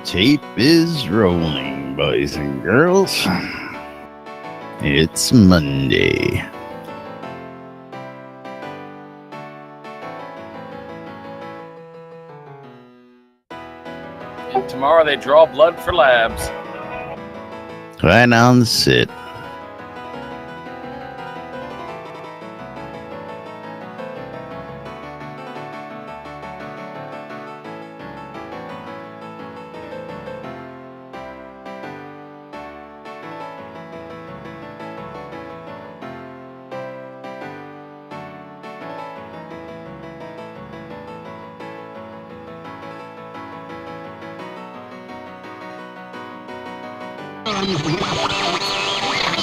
tape is rolling, boys and girls. It's Monday. And tomorrow they draw blood for labs. Right on the sit.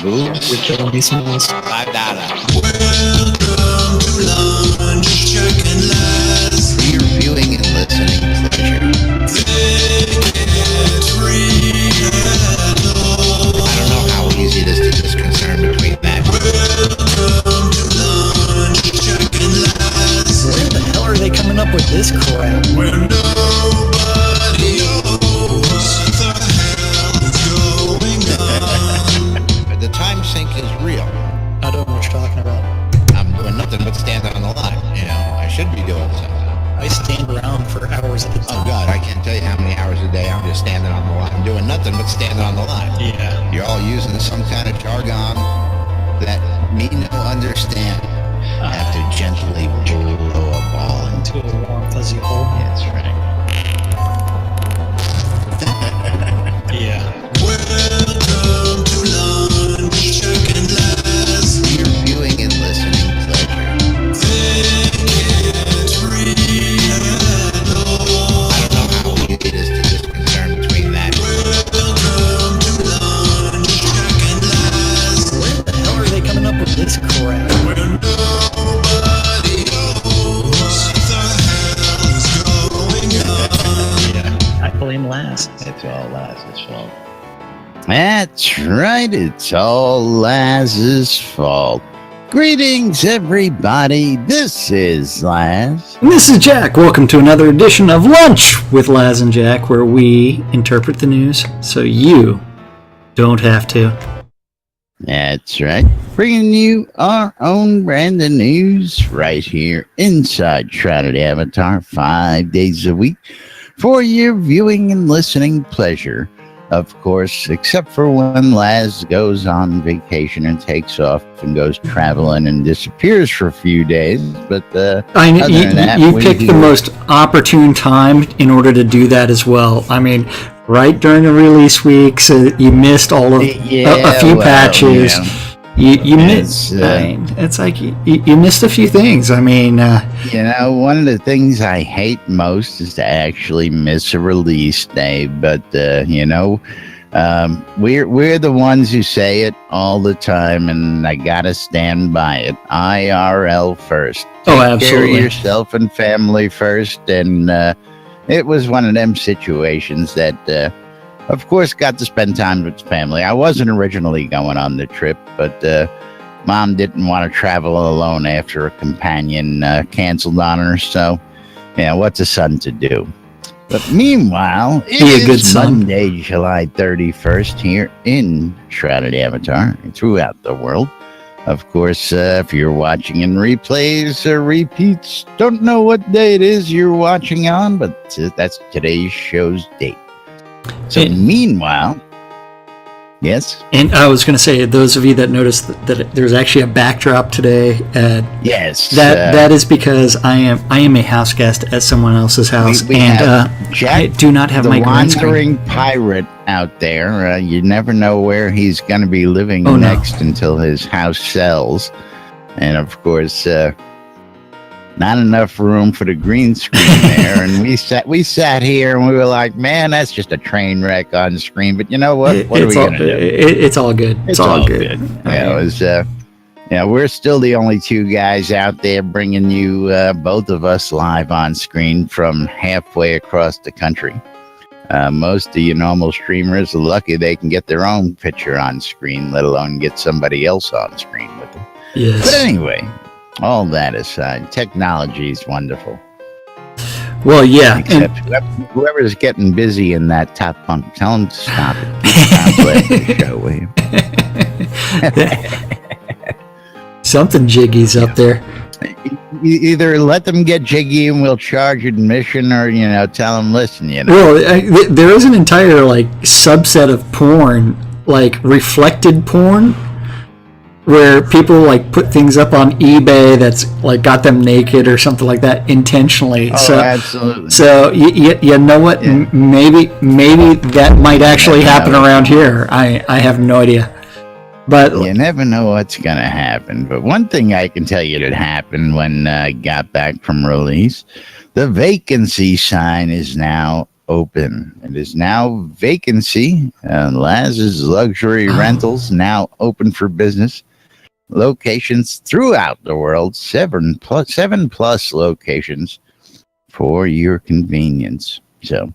Which will be smallest? $5. Welcome to lunch, Jack and Laz. For your viewing and listening pleasure. They can't read at all. I don't know how easy it is to discern between that. Welcome to lunch, Jack and Laz. Where the hell are they coming up with this crap? Where nobody knows what the hell is going on. The time sink is real. I don't know what you're talking about. I'm doing nothing but stand on the line. You know, I should be doing something. I stand around for hours at a Oh time. God, I can't tell you how many hours a day I'm just standing on the line. I'm doing nothing but standing on the line. Yeah. You're all using some kind of jargon that me no understand. I have to gently blow a ball into To a warm fuzzy hole. That's right. Yeah. Welcome to lunch, Jack and Laz. For your viewing and listening pleasure. They can't read at all. I don't know how easy it is to discern between that. Welcome to lunch, Jack and Laz. Where the hell are they coming up with this crap? Where nobody knows what the hell is going on. Yeah. I blame Laz. It's all Laz's fault. That's right, it's all Laz's fault. Greetings, everybody. This is Laz. And this is Jack. Welcome to another edition of Lunch with Laz and Jack, where we interpret the news so you don't have to. That's right. Bringing you our own brand of news right here inside Shroud Avatar 5 days a week for your viewing and listening pleasure. Of course, except for when Laz goes on vacation and takes off and goes traveling and disappears for a few days. But other than that, You we picked the do- most opportune time in order to do that as well. I mean, right during the release week, so you missed all of a few patches. You missed. It's like you missed a few things. I mean, one of the things I hate most is to actually miss a release day. But we're the ones who say it all the time, and I gotta stand by it. IRL first. Oh, Take absolutely. care of yourself and family first. And it was one of them situations that. Of course, got to spend time with family. I wasn't originally going on the trip, but Mom didn't want to travel alone after a companion canceled on her. So, what's a son to do? But meanwhile, it Be a good is son. Monday, July 31st here in Shrouded Avatar and throughout the world. Of course, if you're watching in replays or repeats, don't know what day it is you're watching on, but that's today's show's date. So meanwhile, yes? and I was going to say, those of you that noticed that there's actually a backdrop today, Yes. that is because I am a house guest at someone else's house, we and have Jack, I do not have the my green screen. wandering pirate out there. You never know where he's going to be living Oh, no. next until his house sells. And of course, not enough room for the green screen there. And we sat here and we were like, man, that's just a train wreck on screen. But you know what? What are we going to do? It's all good. It's all good. Yeah, it was. We're still the only two guys out there bringing you both of us live on screen from halfway across the country. Most of you normal streamers are lucky they can get their own picture on screen, let alone get somebody else on screen with them. Yes. But anyway, all that aside, technology is wonderful. Well, yeah. Except whoever's getting busy in that top bunk, tell them to stop it. Keep the show, will you? Something jiggy's up there. Either let them get jiggy and we'll charge admission, or tell them, listen, Well, there is an entire subset of porn, reflected porn, where people put things up on eBay that's got them naked or something like that intentionally. Oh, absolutely. So you know what? Yeah. Maybe that might actually happen around here. I have no idea. But you never know what's going to happen. But one thing I can tell you that happened when I got back from release, the vacancy sign is now open. It is now vacancy. Laz's Luxury Rentals now open for business. Locations throughout the world, 7+ locations for your convenience. So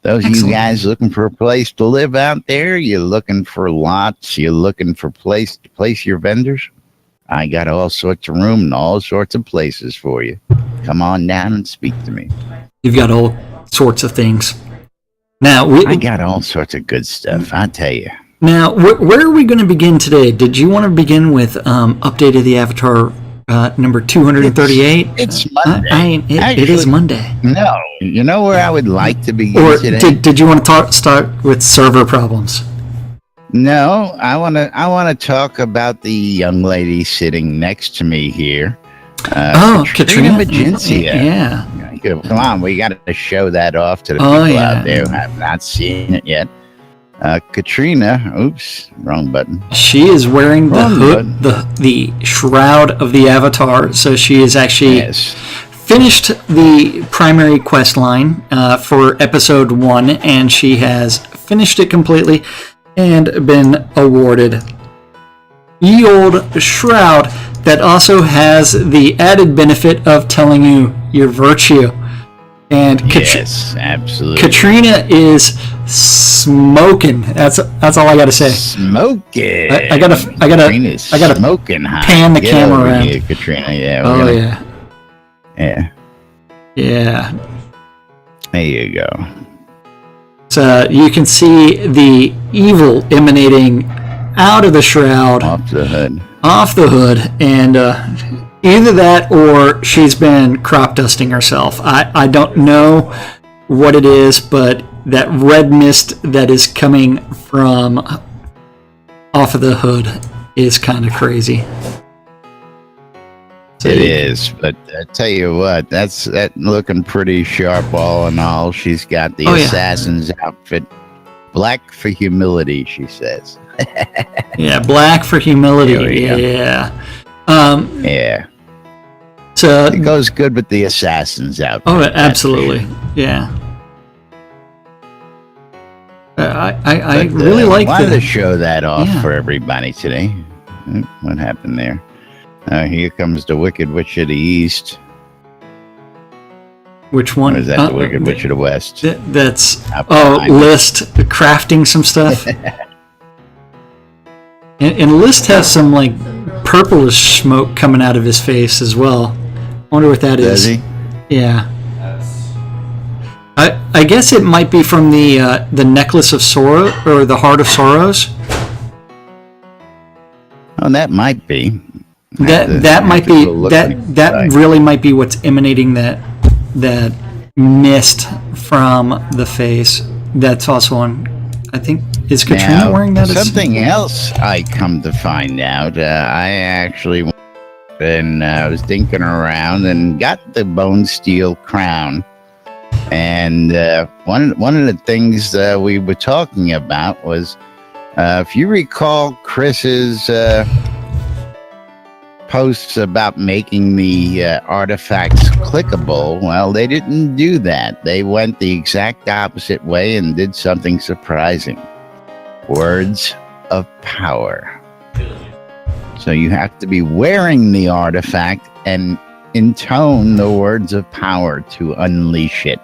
those of you guys looking for a place to live out there, you're looking for lots, you're looking for place to place your vendors, I got all sorts of room and all sorts of places for you. Come on down and speak to me. You've got all sorts of things. Now I got all sorts of good stuff, I tell you. Now, where are we going to begin today? Did you want to begin with Update of the Avatar number 238? It's Monday. It is Monday. No, you know where I would like to begin today? Did you want to start with server problems? No, I want to talk about the young lady sitting next to me here. Katrina Magencia. Yeah. Come on, we got to show that off to the people out there who have not seen it yet. Katrina, oops, wrong button. She is wearing the hood, the shroud of the Avatar, so she is actually finished the primary quest line for episode 1, and she has finished it completely and been awarded ye old shroud that also has the added benefit of telling you your virtue. And yes, absolutely. Katrina is smoking. That's all I got to say. Smoking. I gotta smoking hot. Pan the camera around. Here, Katrina. Yeah. Yeah. There you go. So you can see the evil emanating out of the shroud, off the hood, and either that or she's been crop dusting herself. I don't know what it is, but that red mist that is coming from off of the hood is kind of crazy. It is, but I tell you what, that's looking pretty sharp all in all. She's got the assassin's outfit. Black for humility, she says. Yeah, black for humility. Yeah. So it goes good with the assassin's outfit. Oh, absolutely. Yeah. I really like that. I wanted to show that off for everybody today. What happened there? Here comes the Wicked Witch of the East. Which one? Or is that the Wicked Witch of the West? That's List crafting some stuff. and List has some purplish smoke coming out of his face as well. I wonder what that is. Does he? Yeah. I guess it might be from the Necklace of Sorrow or the Heart of Sorrows. Oh, that might be. That might be that really might be what's emanating that mist from the face. That's also on. I think is Katrina wearing that? Something else I come to find out. I actually went and was dinking around and got the Bonesteel Crown. And one of the things we were talking about was, if you recall Chris's posts about making the artifacts clickable, well, they didn't do that. They went the exact opposite way and did something surprising. Words of power. So you have to be wearing the artifact and intone the words of power to unleash it.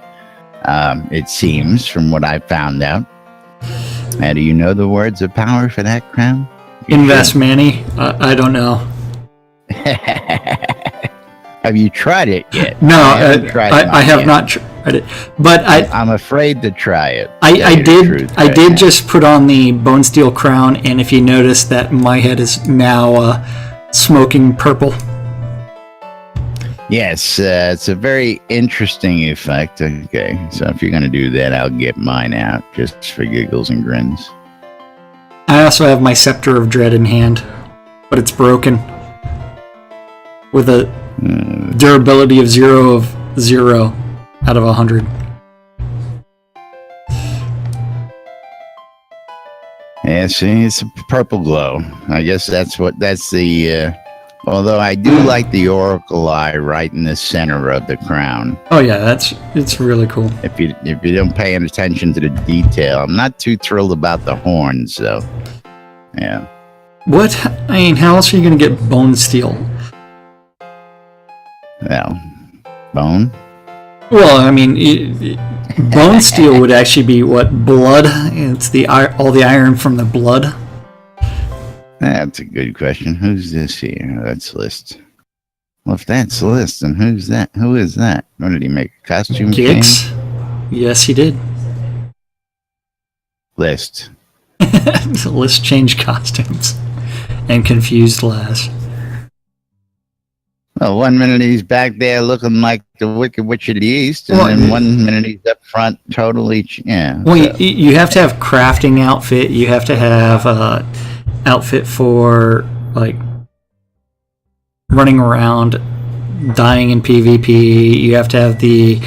It seems, from what I found out. Do you know the words of power for that crown? Invest Manny. I don't know. Have you tried it yet? No, I have not. But I'm afraid to try it. I did just put on the Bonesteel Crown, and if you notice that my head is now smoking purple. Yes, it's a very interesting effect. Okay, so if you're going to do that, I'll get mine out just for giggles and grins. I also have my Scepter of Dread in hand, but it's broken with a durability of 0 out of 100. Yeah, see, it's a purple glow. I guess that's the. Although I do like the Oracle Eye right in the center of the crown. Oh yeah, it's really cool. If you don't pay any attention to the detail, I'm not too thrilled about the horns, though. Yeah. What? I mean, how else are you going to get Bonesteel? Well, bone. Well, I mean, Bonesteel would actually be what? Blood? It's all the iron from the blood. That's a good question. Who's this here? That's List. Well, if that's List, then who's that? Who is that? What did he make? A costume? Gix? Yes, he did. List. List changed costumes and confused Laz. Well, 1 minute he's back there looking like the Wicked Witch of the East, and then 1 minute he's up front totally. Yeah. Well, you have to have crafting outfit. You have to have outfit for like running around, dying in PvP. You have to have the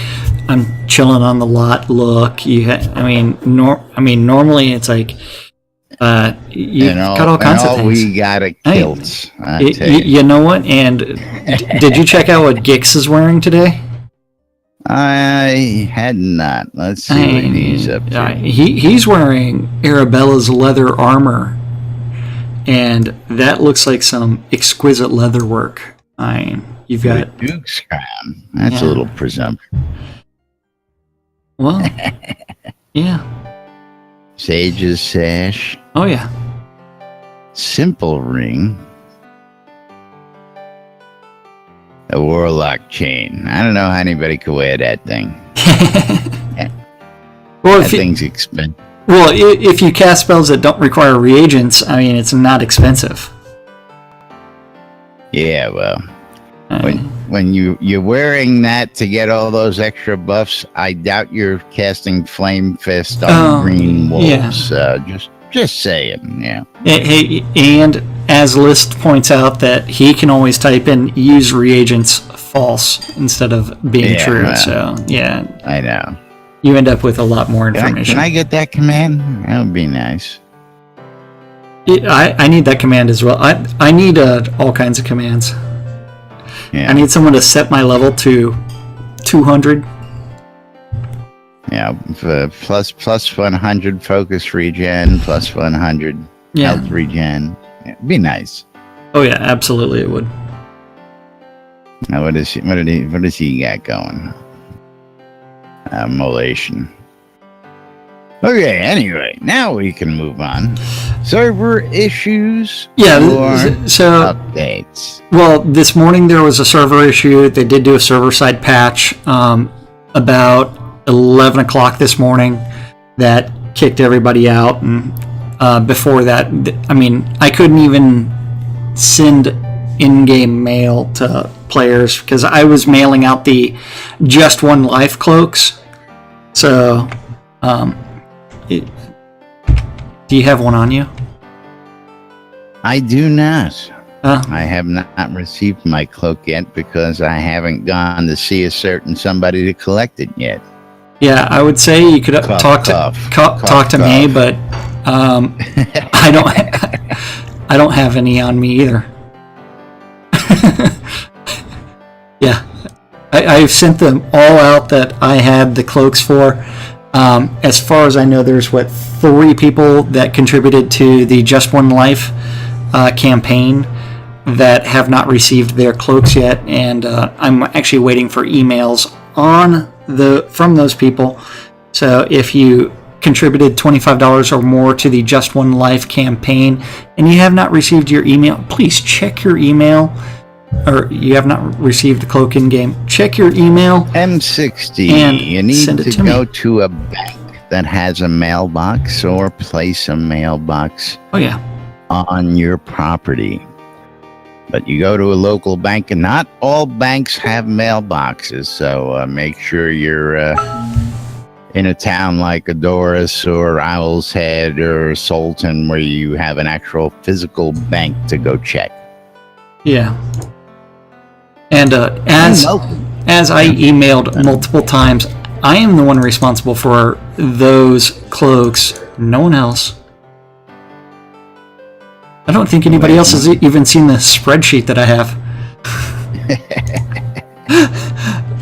I'm chilling on the lot look. Normally it's like you've got all kinds of things. We got a kilt. You know what? And did you check out what Gix is wearing today? I had not. Let's see what he's up to. He's wearing Arabella's leather armor. And that looks like some exquisite leather work. You've got Duke's Crown. That's a little presumption. Well, yeah. Sage's Sash. Oh, yeah. Simple Ring. A Warlock Chain. I don't know how anybody could wear that thing. Well, that thing's expensive. Well, if you cast spells that don't require reagents, it's not expensive. Yeah, well, when you're wearing that to get all those extra buffs, I doubt you're casting Flame Fist on green wolves. Yeah. Just saying, yeah. Hey, and as List points out that he can always type in use reagents false instead of being true. So yeah, I know. You end up with a lot more information. Can I get that command? That would be nice. I need that command as well. I need all kinds of commands. Yeah. I need someone to set my level to 200. Yeah, plus 100 focus regen, plus 100 health regen. Yeah, it'd be nice. Oh yeah, absolutely it would. Now what does he got going? Molation. Okay, anyway, now we can move on. Server issues. Yeah, so updates. Well, this morning there was a server issue. They did do a server-side patch about 11 o'clock this morning that kicked everybody out. And before that, I couldn't even send in-game mail to players because I was mailing out the Just One Life cloaks. So, do you have one on you? I do not. I have not received my cloak yet because I haven't gone to see a certain somebody to collect it yet. Yeah, I would say you could talk to me, but I don't have any on me either. Yeah, I've sent them all out that I had the cloaks for. As far as I know, there's 3 people that contributed to the Just One Life campaign that have not received their cloaks yet, and I'm actually waiting for emails from those people. So if you contributed $25 or more to the Just One Life campaign and you have not received your email, please check your email or you have not received a cloak in game, check your email. M60. And you need send it to to go me. to a bank that has a mailbox or place a mailbox Oh yeah. on your property. But you go to a local bank, and not all banks have mailboxes, so make sure you're in a town like Adoris or Owl's Head or Sultan, where you have an actual physical bank to go check. Yeah. And as I emailed multiple times, I am the one responsible for those cloaks. No one else. I don't think anybody else has even seen the spreadsheet that I have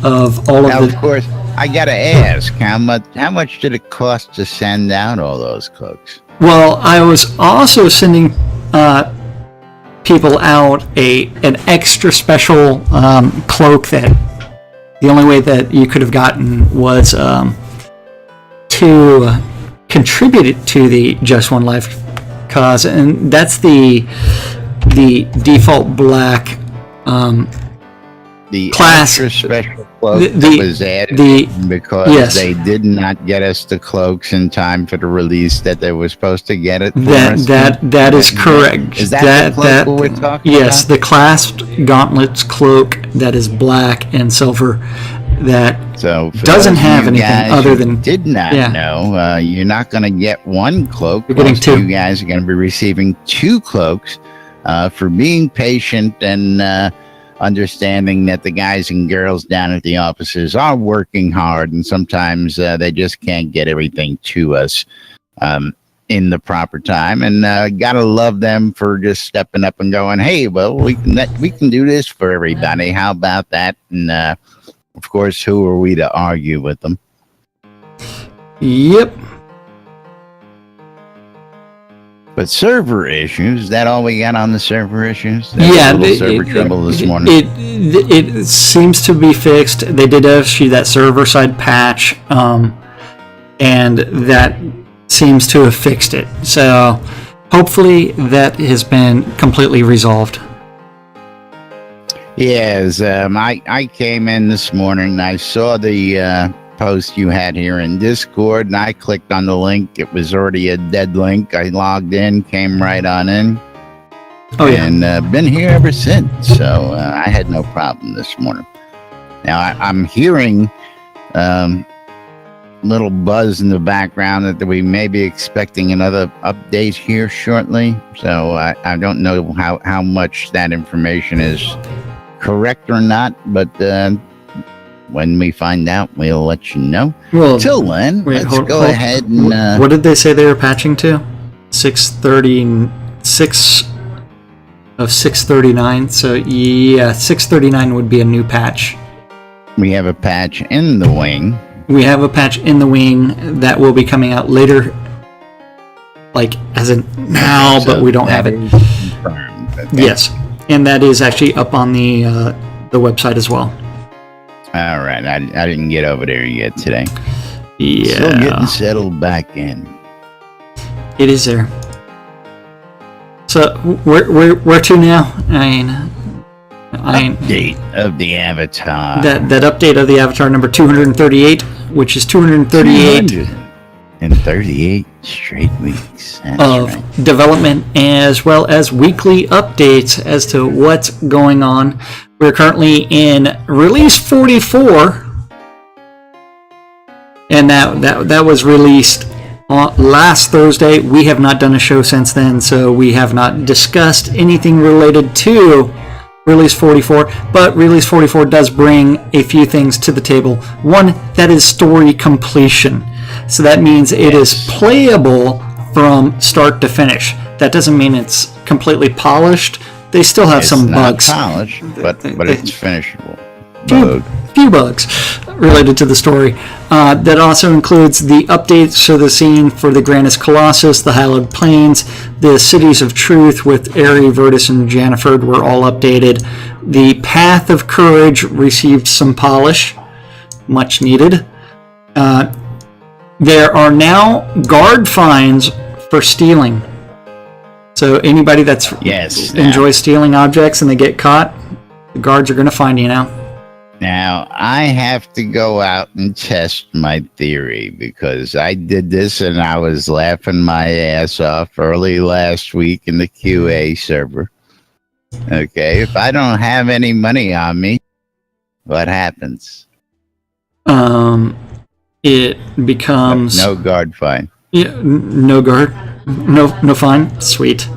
of all of Now, the. of course, I gotta ask, how much did it cost to send out all those cloaks? Well, I was also sending people out an extra special cloak that the only way that you could have gotten was to contribute it to the Just One Life cause, and that's the default black The class extra special cloak the- that was added because yes. they did not get us the cloaks in time for the release that they were supposed to get it for us. That is correct. Is that the cloak we're talking yes, about? the clasped gauntlets cloak that is black and silver that So for doesn't those of have you anything guys other who than- did not yeah. know, you're not going to get one cloak. You're getting Most two. of you guys are going to be receiving 2 cloaks for being patient and understanding that the guys and girls down at the offices are working hard, and sometimes they just can't get everything to us in the proper time. And gotta love them for just stepping up and going, "Hey, well, we can do this for everybody. How about that?" And of course, who are we to argue with them? Yep. But server issues, is that all we got on the server issues? Yeah, Server trouble this morning. It seems to be fixed. They did issue that server side patch, and that seems to have fixed it. So hopefully that has been completely resolved. Yes, I came in this morning and I saw the post you had here in Discord, and I clicked on the link. It was already a dead link. I logged in, came right on in. Oh yeah. And been here ever since, so I had no problem this morning. Now I'm hearing little buzz in the background that we may be expecting another update here shortly, so I don't know how much that information is correct or not, but when we find out, we'll let you know. Well, Till then, let's go ahead and what did they say they were patching to? 636 of 639. So yeah, 639 would be a new patch. we have a patch in the wing. We have a patch in the wing that will be coming out later, like as in now, So but we don't have that it. is confirmed. Okay. Yes, and that is actually up on the website as well. All right, I didn't get over there yet today. Yeah, Still getting settled back in. it is there. So where to now? Update of the Avatar. That update of the Avatar number 238, which is 238 238 straight weeks. That's of right. development, as well as weekly updates as to what's going on. We're currently in release 44, and that was released last Thursday. We have not done a show since then, so we have not discussed anything related to Release 44, but Release 44 does bring a few things to the table. One, that is story completion. So that means it is playable from start to finish. That doesn't mean it's completely polished. They still have some bugs. Not polished, but it's finishable. Few bugs related to the story. That also includes the updates to the scene for the Grannis Colossus, the Hallowed Plains, the Cities of Truth with Aerie, Virtus, and Janiford were all updated. The Path of Courage received some polish, much needed. There are now guard fines for stealing. So anybody that's enjoys stealing objects and they get caught, The guards are going to find you now. Now, I have to go out and test my theory because I did this and I was laughing my ass off early last week in the QA server. Okay, if I don't have any money on me, what happens? It becomes no guard fine. Yeah, no guard, no fine. Sweet.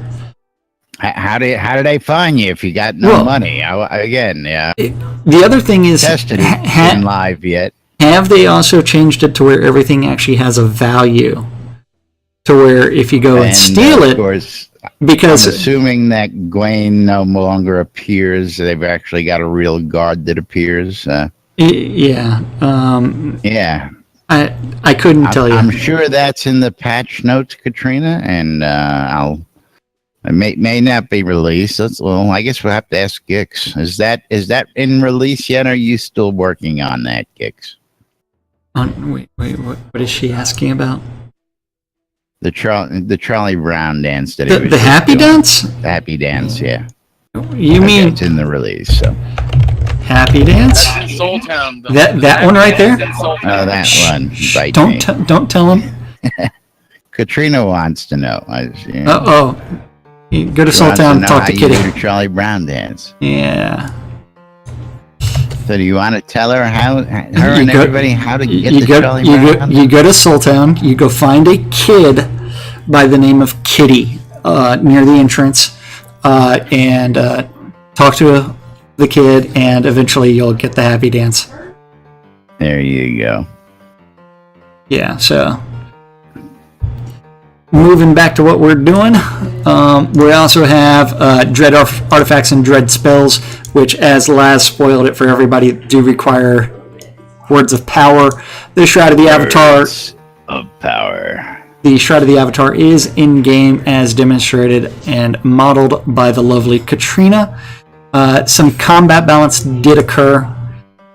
How did they find you if you got no money? The other thing is, tested it in live yet? Have they also changed it to where everything actually has a value? To where if you go and steal it, of course, because I'm assuming that Gwen no longer appears, they've actually got a real guard that appears. Yeah. Yeah. I couldn't tell you. I'm sure that's in the patch notes, Katrina, and it may not be released. Well, I guess we'll have to ask Gix. Is that in release yet? Or are you still working on that, Gix? Wait. What is she asking about? The Charlie Brown dance that the happy dance? The happy dance, yeah. You mean it's in the release? So happy dance? That's in Soul Town. That one right there? Oh, that one. Don't tell him. Katrina wants to know. You go to Soul Town and talk to Kitty. You do Charlie Brown dance. Yeah. So do you want to tell her everybody how to get the Charlie Brown? You go to Soul Town. You go find a kid by the name of Kitty near the entrance, and talk to the kid, and eventually you'll get the happy dance. There you go. Yeah. So moving back to what we're doing, we also have dread artifacts and dread spells, which, as Laz spoiled it for everybody, do require words of power. The Shroud of the Avatar of power. The Shroud of the Avatar is in game as demonstrated and modeled by the lovely Katrina. Some combat balance did occur.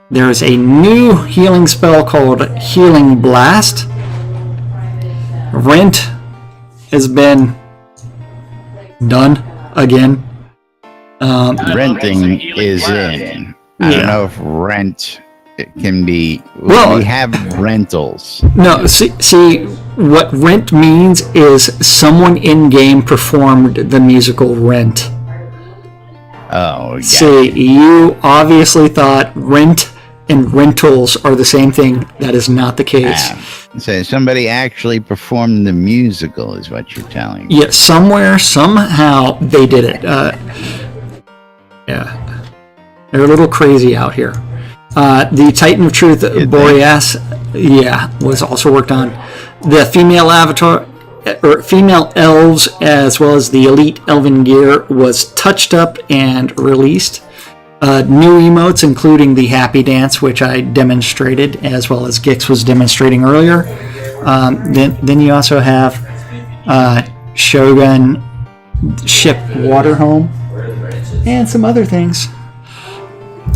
There is a new healing spell called Healing Blast. Rent has been done again. Renting is in. I don't know if rent can be. Well, we have rentals. No, see, what rent means is someone in game performed the musical Rent. Oh, see, you obviously thought rent and rentals are the same thing. That is not the case. So somebody actually performed the musical, is what you're telling me. Yeah, somewhere, somehow, they did it. Yeah, they're a little crazy out here. The Titan of Truth, Boreas, was also worked on. The female avatar, or female elves, as well as the elite elven gear, was touched up and released. New emotes, including the Happy Dance, which I demonstrated, as well as Gix was demonstrating earlier. Then you also have Shogun Ship Waterhome, and some other things.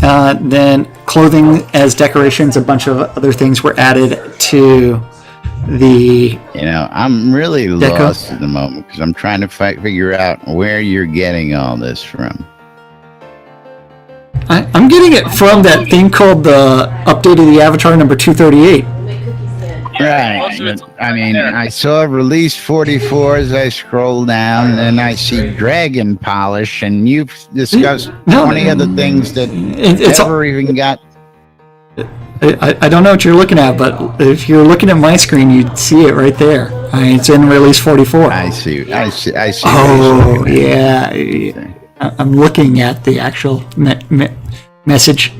Then clothing as decorations, a bunch of other things were added to the... I'm really lost at the moment because I'm trying to figure out where you're getting all this from. I'm getting it from that thing called the Update of the Avatar number 238. Right. I mean, I saw release 44 as I scroll down, and then I see Dragon Polish, and you've discussed 20 other things that never even got... I don't know what you're looking at, but if you're looking at my screen, you'd see it right there. It's in release 44. I see. Oh, yeah. I'm looking at the actual message.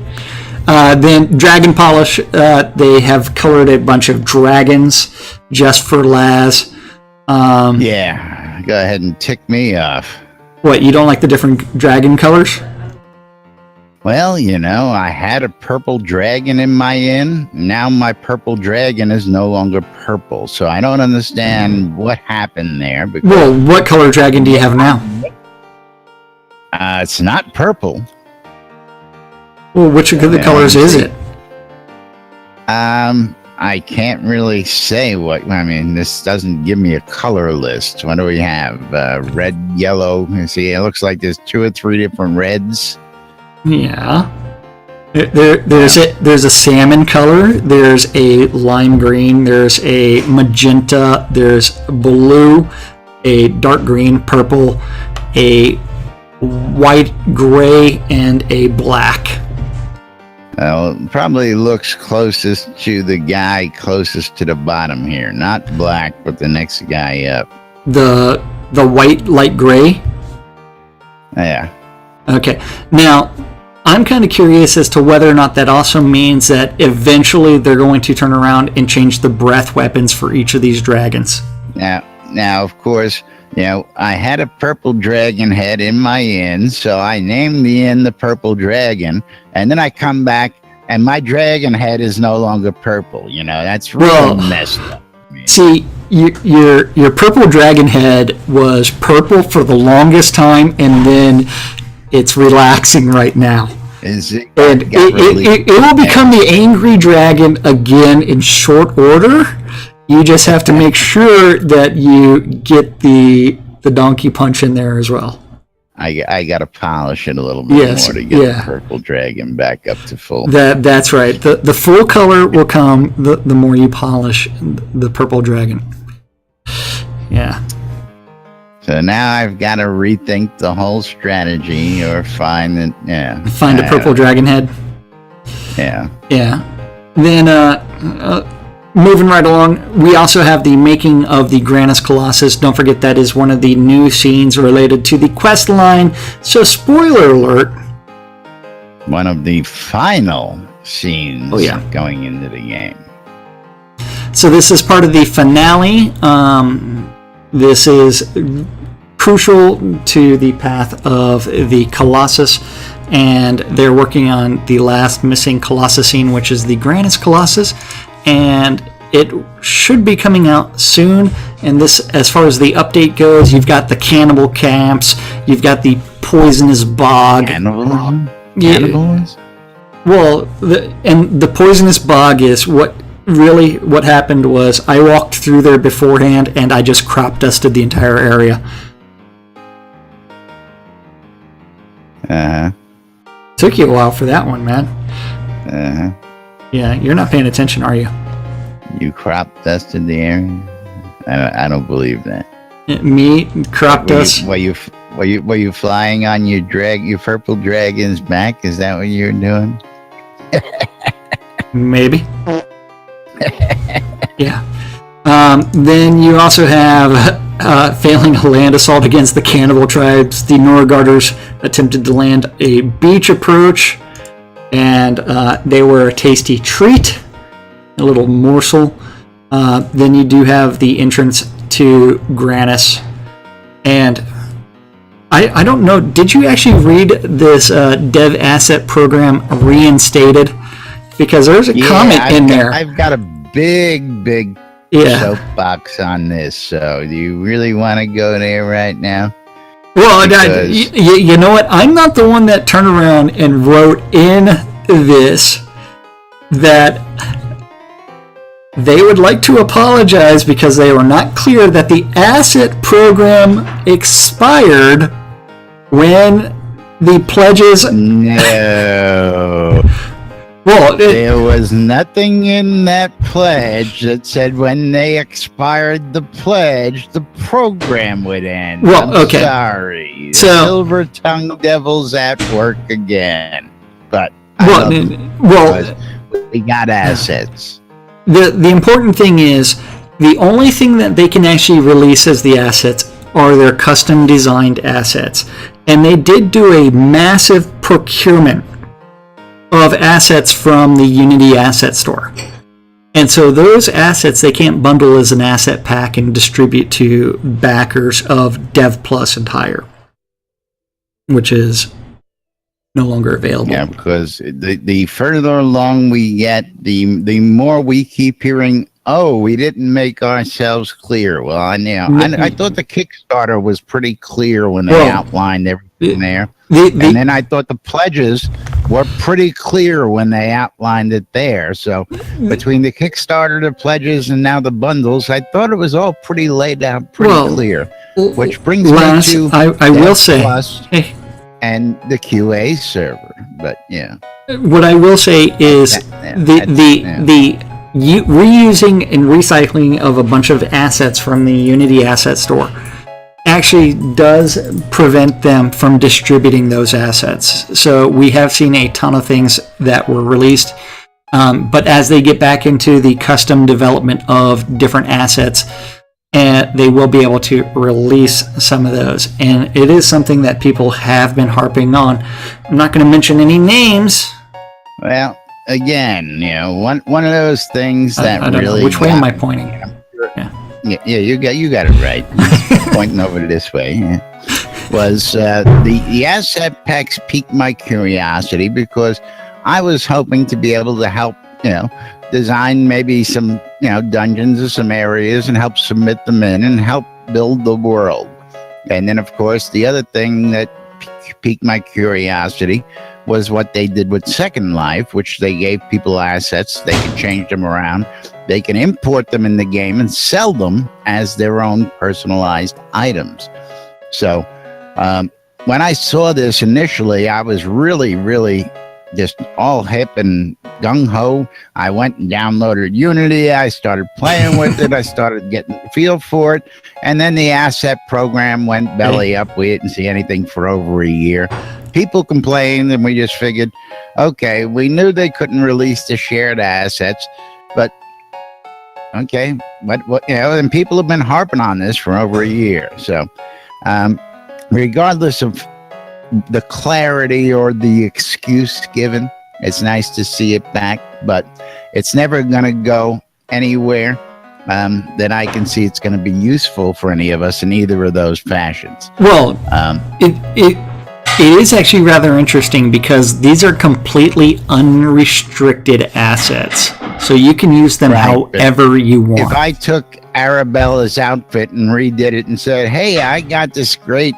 Then Dragon Polish, they have colored a bunch of dragons just for Laz. Yeah, go ahead and tick me off. What, you don't like the different dragon colors? Well, I had a purple dragon in my inn. Now my purple dragon is no longer purple, so I don't understand what happened there. Well, what color dragon do you have now? It's not purple. Well, which of the colors is it? I can't really say what. I mean, this doesn't give me a color list. What do we have? Red, yellow. You see, it looks like there's 2 or 3 different reds. Yeah. There's a salmon color, there's a lime green, there's a magenta, there's blue, a dark green, purple, a white, gray, and a black. Well, it probably looks closest to the guy closest to the bottom here. Not black, but the next guy up. The white, light gray? Yeah. Okay. Now, I'm kind of curious as to whether or not that also means that eventually they're going to turn around and change the breath weapons for each of these dragons. Now, of course, I had a purple dragon head in my inn, so I named the inn the Purple Dragon, and then I come back and my dragon head is no longer purple. That's real messed up. See, your purple dragon head was purple for the longest time, and then it's relaxing right now. Is it? And it will become the angry dragon again in short order. You just have to make sure that you get the donkey punch in there as well. I got to polish it a little bit more to get the purple dragon back up to full. That's right. The full color will come the more you polish the purple dragon. Yeah. So now I've got to rethink the whole strategy or find a purple dragon head. Yeah. Yeah. Then moving right along, we also have the making of the Grannis Colossus. Don't forget that is one of the new scenes related to the quest line. So spoiler alert. One of the final scenes going into the game. So this is part of the finale. This is crucial to the path of the Colossus, and they're working on the last missing Colossus scene, which is the Grannis Colossus, and it should be coming out soon. And this, as far as the update goes, you've got the cannibal camps, you've got the poisonous bog. Cannibals? Well, the poisonous bog is what happened was I walked through there beforehand and I just crop dusted the entire area. Took you a while for that one, man. Yeah, you're not paying attention, are you? You crop dusted the area? I don't believe that. Me crop dust? Were you flying on your purple dragon's back? Is that what you're doing? Maybe. Yeah. Then you also have failing a land assault against the cannibal tribes. The Norgarders attempted to land a beach approach, and they were a tasty treat, a little morsel. Then you do have the entrance to Grannis, and I don't know, did you actually read this dev asset program reinstated? Because there's a comment in there. I've got a big soapbox on this, so do you really want to go there right now? Well, you know what? I'm not the one that turned around and wrote in this that they would like to apologize because they were not clear that the asset program expired when the pledges... No. Well, there was nothing in that pledge that said when they expired the pledge, the program would end. Well, I'm okay. Sorry. So, Silver Tongue Devil's at work again. But we got assets. The important thing is the only thing that they can actually release as the assets are their custom designed assets. And they did do a massive procurement of assets from the Unity Asset Store. And so those assets they can't bundle as an asset pack and distribute to backers of Dev Plus and higher, which is no longer available. Yeah, because the further along we get, the more we keep hearing, oh, we didn't make ourselves clear. Well, I thought the Kickstarter was pretty clear when they outlined everything there. And then I thought the pledges were pretty clear when they outlined it there. So between the Kickstarter, the pledges, and now the bundles, I thought it was all pretty laid out, pretty clear. Which brings me to I will say, Plus. hey, and the QA server. But yeah, what I will say is reusing and recycling of a bunch of assets from the Unity asset store actually does prevent them from distributing those assets. So we have seen a ton of things that were released, but as they get back into the custom development of different assets, they will be able to release some of those. And it is something that people have been harping on. I'm not going to mention any names. Well, again, one of those things that I don't really. know. Which way am I pointing? Yeah, you got it right. Pointing over this way. Was the asset packs piqued my curiosity because I was hoping to be able to help, design maybe some, dungeons or some areas and help submit them in and help build the world. And then, of course, the other thing that piqued my curiosity was what they did with Second Life, which they gave people assets. They can change them around. They can import them in the game and sell them as their own personalized items. So when I saw this initially, I was really, really just all hip and gung-ho. I went and downloaded Unity. I started playing with it. I started getting a feel for it. And then the asset program went belly up. We didn't see anything for over a year. People complained, and we just figured, okay, we knew they couldn't release the shared assets, but okay, what and people have been harping on this for over a year. So regardless of the clarity or the excuse given, it's nice to see it back, but it's never going to go anywhere that I can see it's going to be useful for any of us in either of those fashions. Well, it is actually rather interesting because these are completely unrestricted assets. So you can use them however you want. If I took Arabella's outfit and redid it and said, hey, I got this great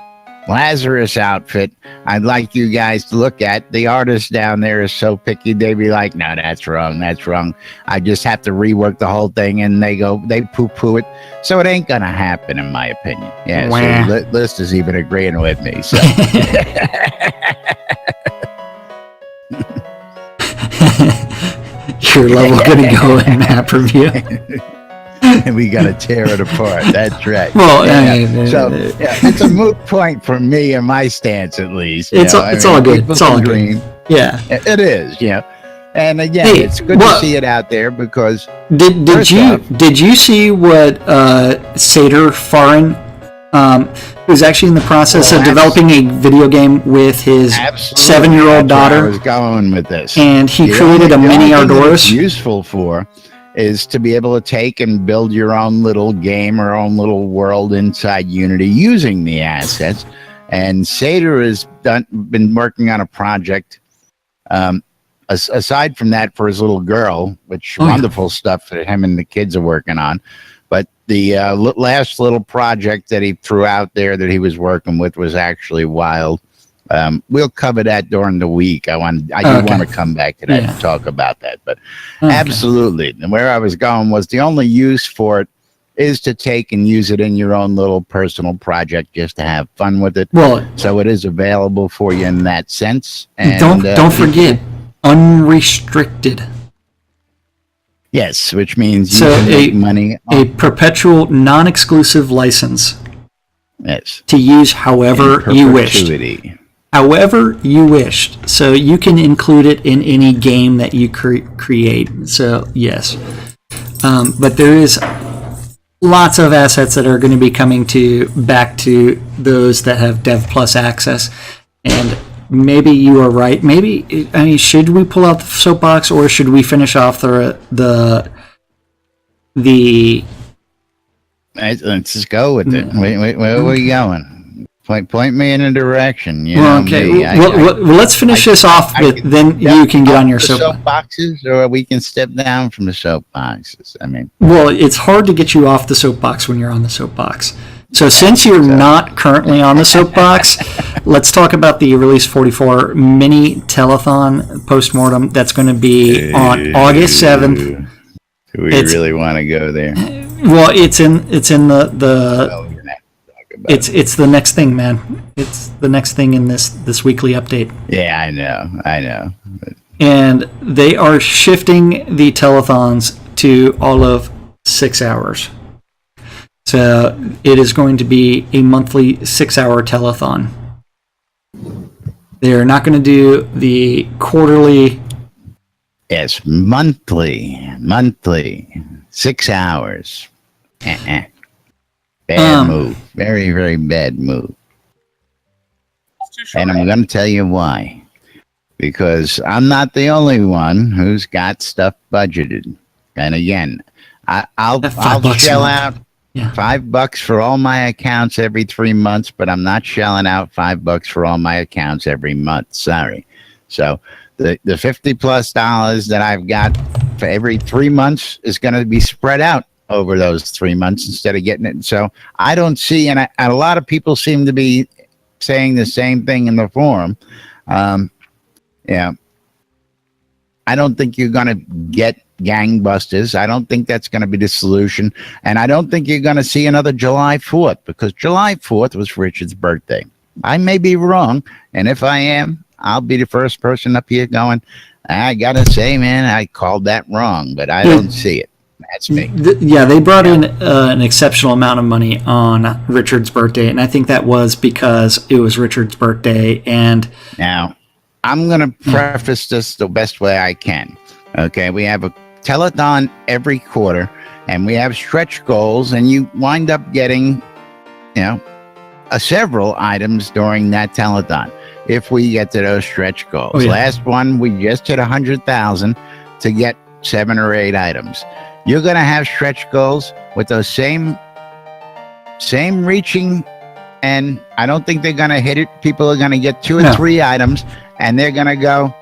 Lazarus outfit I'd like you guys to look at, the artist down there is so picky, they'd be like, no, that's wrong. I just have to rework the whole thing, and they poo-poo it. So it ain't gonna happen, in my opinion. Yeah, so List is even agreeing with me. So your level gonna go in map review. And we got to tear it apart. That's right. Well, it's a moot point for me and my stance, at least. It's all good. It's all green. Yeah, it is. And again, it's good to see it out there because did you see what Satyr Farin, who's actually in the process of developing a video game with his 7-year-old daughter? I was going with this, and he created a mini Ardoris. Useful for is to be able to take and build your own little game or own little world inside Unity using the assets. And Satyr has been working on a project aside from that for his little girl, which wonderful stuff that him and the kids are working on. But the last little project that he threw out there that he was working with was actually wild. We'll cover that during the week. I do want to come back to that and talk about that. But absolutely, and where I was going was the only use for it is to take and use it in your own little personal project just to have fun with it. Well, so it is available for you in that sense. And don't forget, unrestricted. Yes, which means you can make money. A perpetual, non-exclusive license. Yes. To use however you wished. However you wished. So you can include it in any game that you create. So, yes. But there is lots of assets that are going to be coming back to those that have Dev Plus access. And maybe you are right. Should we pull out the soapbox, or should we finish off the Let's just go with it. Where are we going? Point me in a direction. Let's finish this off. Then you can get on your soapboxes, or we can step down from the soapboxes. It's hard to get you off the soapbox when you're on the soapbox. So since you're not currently on the soapbox, let's talk about the Release 44 mini telethon postmortem that's going to be on August 7th. Do we really want to go there? Well, it's in the about. It's the next thing, man. It's the next thing in this weekly update. Yeah, I know. But And they are shifting the telethons to all of 6 hours. So it is going to be a monthly 6-hour telethon. They're not going to do the quarterly. yes, monthly, 6 hours. Bad move. Very, very bad move. It's too short. And I'm going to tell you why. Because I'm not the only one who's got stuff budgeted. And again, I'll $5 shell a out month. Yeah. $5 for all my accounts every 3 months, but I'm not shelling out $5 for all my accounts every month. Sorry. So the $50+ that I've got for every 3 months is going to be spread out over those 3 months instead of getting it. So I don't see, and a lot of people seem to be saying the same thing in the forum. Yeah. I don't think you're going to get gangbusters. I don't think that's going to be the solution. And I don't think you're going to see another July 4th, because July 4th was Richard's birthday. I may be wrong. And if I am, I'll be the first person up here going, I got to say, man, I called that wrong, but I don't see it. That's me. Yeah, they brought in an exceptional amount of money on Richard's birthday. And I think that was because it was Richard's birthday. And Now, I'm going to preface this the best way I can. Okay, we have a telethon every quarter, and we have stretch goals, and you wind up getting, several items during that telethon if we get to those stretch goals. Oh, yeah. Last one, we just hit 100,000 to get 7 or 8 items. You're going to have stretch goals with those same reaching, and I don't think they're going to hit it. People are going to get 2 or 3 items, and they're going to go,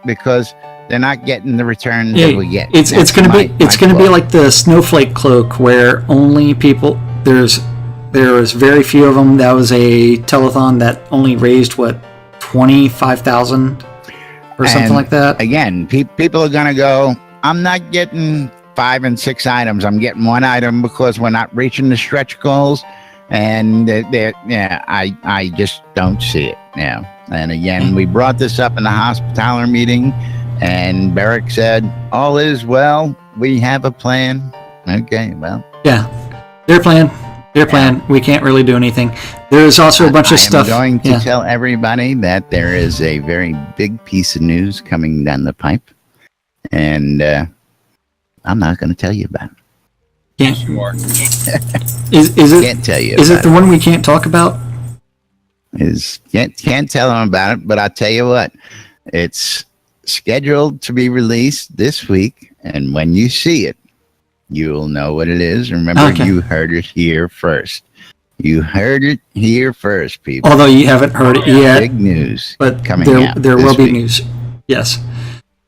because they're not getting the returns that we get. It's going to be like the snowflake cloak, where only people there's very few of them. That was a telethon that only raised 25,000 or something like that. Again, people are going to go, I'm not getting 5 and 6 items. I'm getting 1 item because we're not reaching the stretch goals, and I just don't see it. Yeah. And again, we brought this up in the hospitaller meeting, and Barrick said, all is well. We have a plan. Okay, well. Yeah, their plan. We can't really do anything. There's also a bunch of stuff. I'm going to tell everybody that there is a very big piece of news coming down the pipe, and I'm not going to tell you about it. Yes, you are. Is it? Can't tell you. Is it the one we can't talk about? Can't tell them about it, but I'll tell you what. It's scheduled to be released this week, and when you see it, you'll know what it is. Remember, You heard it here first. You heard it here first, people. Although you haven't heard it yet. Big news, but coming out. There will be week. news. Yes.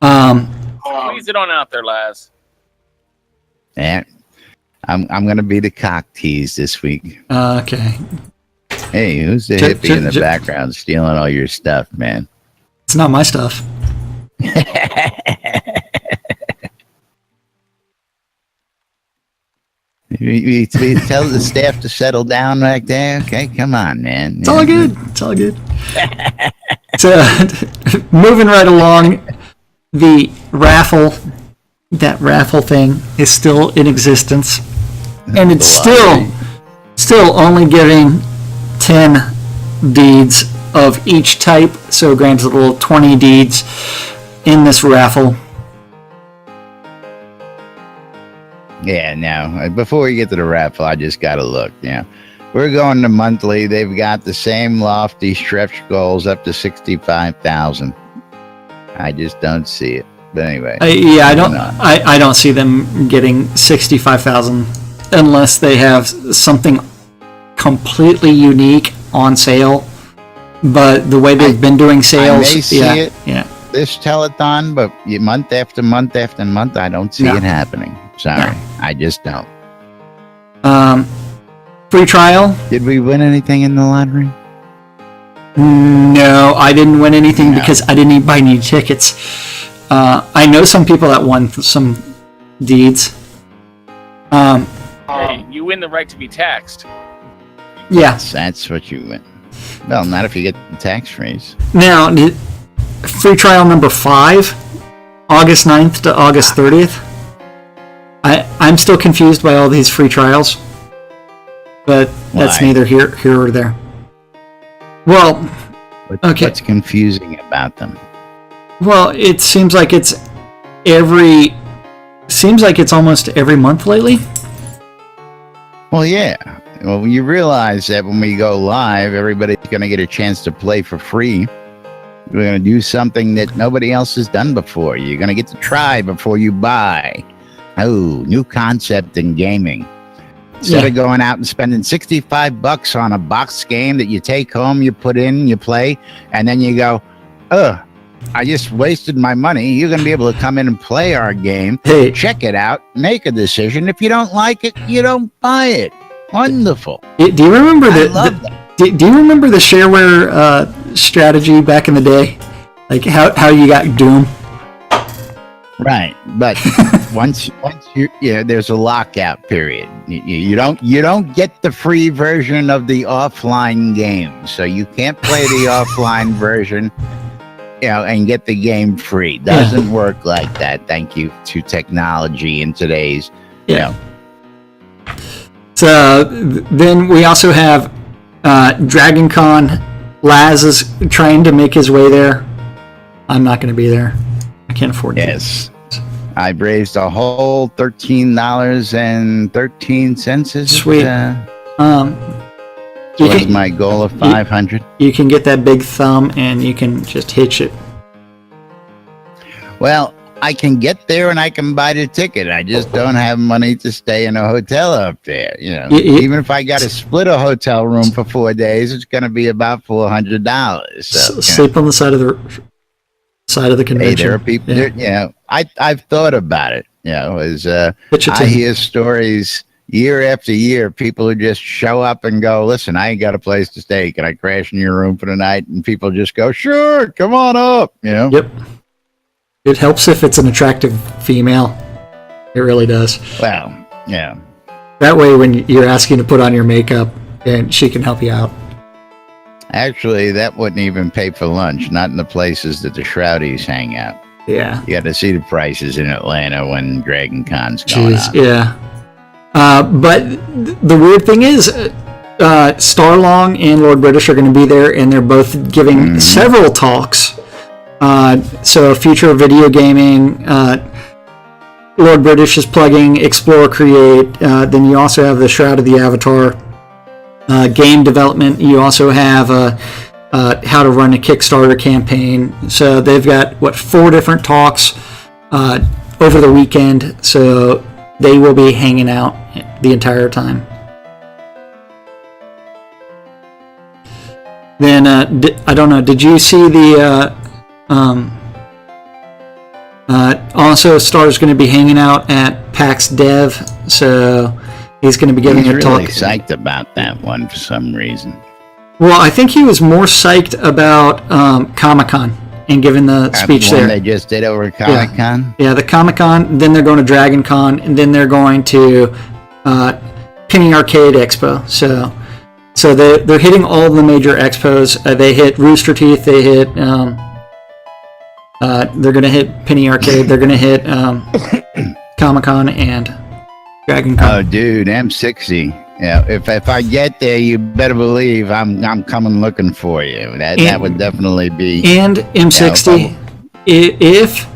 Squeeze it on out there, Laz. Yeah, I'm going to be the cock tease this week. Okay. Hey, who's the hippie in the background stealing all your stuff, man? It's not my stuff. We tell the staff to settle down back there. Okay, come on, man. It's all good. So, moving right along, the raffle thing is still in existence, and it's still only giving 10 deeds of each type. So, granted, a little 20 deeds in this raffle. Yeah, now, before we get to the raffle, I just got to look. Yeah, we're going to monthly. They've got the same lofty stretch goals up to 65,000. I just don't see it. But anyway. I don't see them getting 65,000 unless they have something completely unique on sale. But the way they've been doing sales, I may see it this telethon, but month after month after month, I don't see it happening. Sorry, I just don't. Free trial. Did we win anything in the lottery? No, I didn't win anything because I didn't buy any tickets. I know some people that won some deeds. Hey, you win the right to be taxed. Yeah. That's what you win. Well, not if you get the tax freeze. Now, free trial number 5, August 9th to August 30th. I'm still confused by all these free trials, but that's neither here or there. Well, okay. What's confusing about them? Well, it seems like it's almost every month lately. Well, yeah. Well, you realize that when we go live, everybody's going to get a chance to play for free. We're going to do something that nobody else has done before. You're going to get to try before you buy. Oh, new concept in gaming. Instead of going out and spending $65 on a box game that you take home, you put in, you play, and then you go, I just wasted my money. You're going to be able to come in and play our game, check it out, make a decision. If you don't like it, you don't buy it. Wonderful. Do you remember I love that. Do you remember the shareware strategy back in the day? Like how you got Doom? Right, but once there's a lockout period. You don't get the free version of the offline game, so you can't play the offline version, and get the game free. Doesn't work like that. Thank you to technology in today's, So then we also have Dragon Con. Laz is trying to make his way there. I'm not going to be there. I can't afford it. Yes. I've raised a whole $13.13. Sweet. Was my goal of 500. You can get that big thumb and you can just hitch it. Well, I can get there and I can buy the ticket. I just don't have money to stay in a hotel up there. Even if I got to split a hotel room for 4 days, it's going to be about $400. So, sleep on the side of the convention. Hey, there are people. I've thought about it. I hear stories year after year. People who just show up and go, "Listen, I ain't got a place to stay. Can I crash in your room for the night?" And people just go, "Sure, come on up." Yep. It helps if it's an attractive female. It really does. Well, yeah. That way, when you're asking to put on your makeup, and she can help you out. Actually, that wouldn't even pay for lunch. Not in the places that the Shroudies hang out. Yeah. You got to see the prices in Atlanta when Dragon Con's going on. Yeah. But the weird thing is, Starlong and Lord British are going to be there, and they're both giving several talks. So future video gaming, Lord British is plugging Explore Create. Then you also have the Shroud of the Avatar game development. You also have how to run a Kickstarter campaign. So they've got 4 different talks over the weekend. So they will be hanging out the entire time. Then I don't know. Did you see the? Also, Starr's going to be hanging out at PAX Dev, so he's going to be giving a talk. Really psyched about that one for some reason. Well, I think he was more psyched about Comic-Con and giving the speech there. They just did over Comic-Con? Yeah, the Comic-Con, then they're going to Dragon Con, and then they're going to Penny Arcade Expo. So they're hitting all the major expos. They hit Rooster Teeth, they hit... they're going to hit Penny Arcade. They're going to hit Comic-Con and Dragon Con. Oh, dude, M60. Yeah, if I get there, you better believe I'm coming looking for you. That would definitely be. And M60, if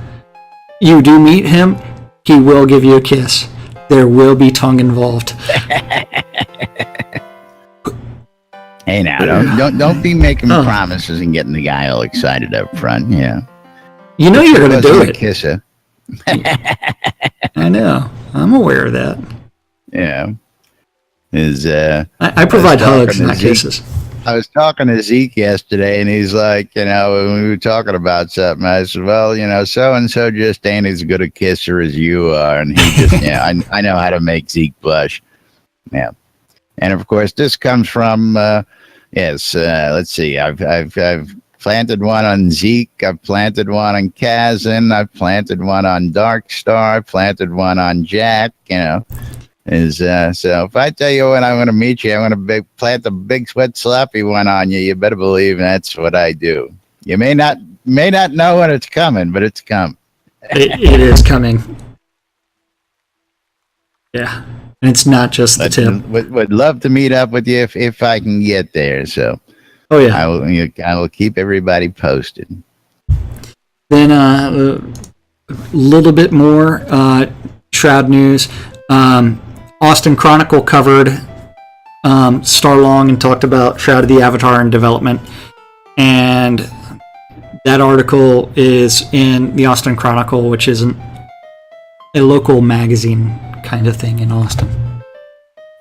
you do meet him, he will give you a kiss. There will be tongue involved. Hey, now don't be making promises and getting the guy all excited up front. Yeah. You know you're going to do it. Kiss her. I know. I'm aware of that. Yeah. I provide hugs, not kisses. I was talking to Zeke yesterday, and he's like, when we were talking about something, I said, well, so-and-so just ain't as good a kisser as you are. And he just, I know how to make Zeke blush. Yeah. And, of course, this comes from, let's see, I've planted one on Zeke. I've planted one on Kazan. I've planted one on Dark Star. I've planted one on Jack, So if I tell you when I'm going to meet you, I'm going to plant a big sweat slappy one on you. You better believe that's what I do. You may not know when it's coming, but it's coming. It is coming. Yeah, and it's not just the tip. Would love to meet up with you if I can get there. So, oh yeah, I will keep everybody posted. Then a little bit more Shroud news. Austin Chronicle covered Starr long and talked about Shroud of the Avatar in development, and that article is in the Austin Chronicle, which is a local magazine kind of thing in Austin.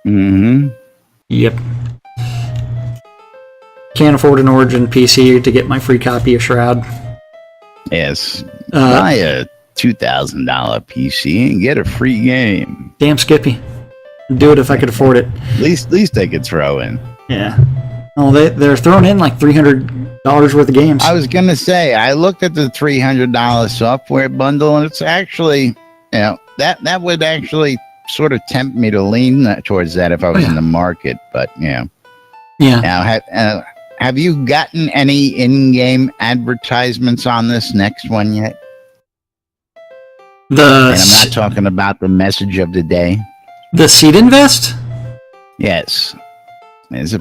Mm-hmm. Yep. Can't afford an Origin PC to get my free copy of Shroud. Yes. Buy a $2,000 PC and get a free game. Damn Skippy. Do it if I could afford it. At least they could throw in. Yeah. Oh, they're throwing in like $300 worth of games. I was gonna say I looked at the $300 software bundle, and it's actually, that would actually sort of tempt me to lean towards that if I was in the market. But yeah. Now, have you gotten any in-game advertisements on this next one yet? And I'm not talking about the message of the day. The Seed Invest? Yes. There's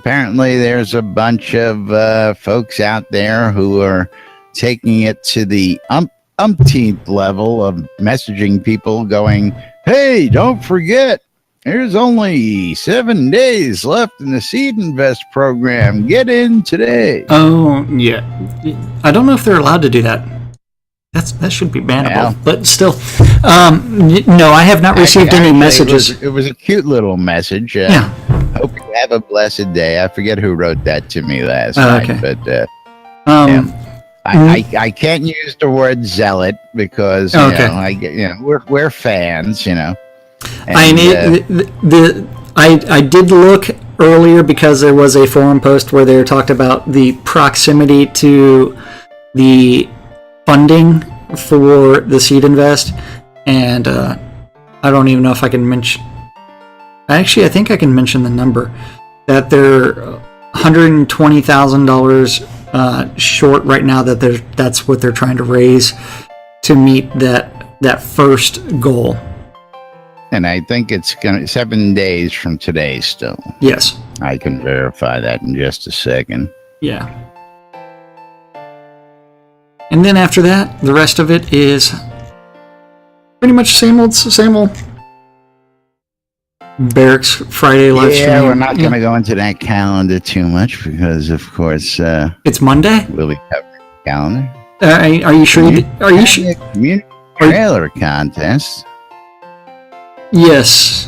a bunch of folks out there who are taking it to the umpteenth level of messaging people going, hey, don't forget, there's only 7 days left in the Seed Invest program. Get in today. Oh, yeah. I don't know if they're allowed to do that. That should be bannable, but still. No, I have not received any messages. It was a cute little message. Hope you have a blessed day. I forget who wrote that to me last night, okay. But I can't use the word zealot because we're fans, And, I did look earlier because there was a forum post where they talked about the proximity to the funding for the Seed Invest, and I don't even know if I can mention. Actually, I think I can mention the number that they're $120,000 short right now. That's what they're trying to raise to meet that first goal. And I think it's 7 days from today still. Yes. I can verify that in just a second. Yeah. And then after that, the rest of it is pretty much same old. Barracks Friday live stream. Yeah, we're not going to go into that calendar too much because, of course, it's Monday. We'll be covering the calendar. Are you sure? Are you sure? Community trailer contest. Yes,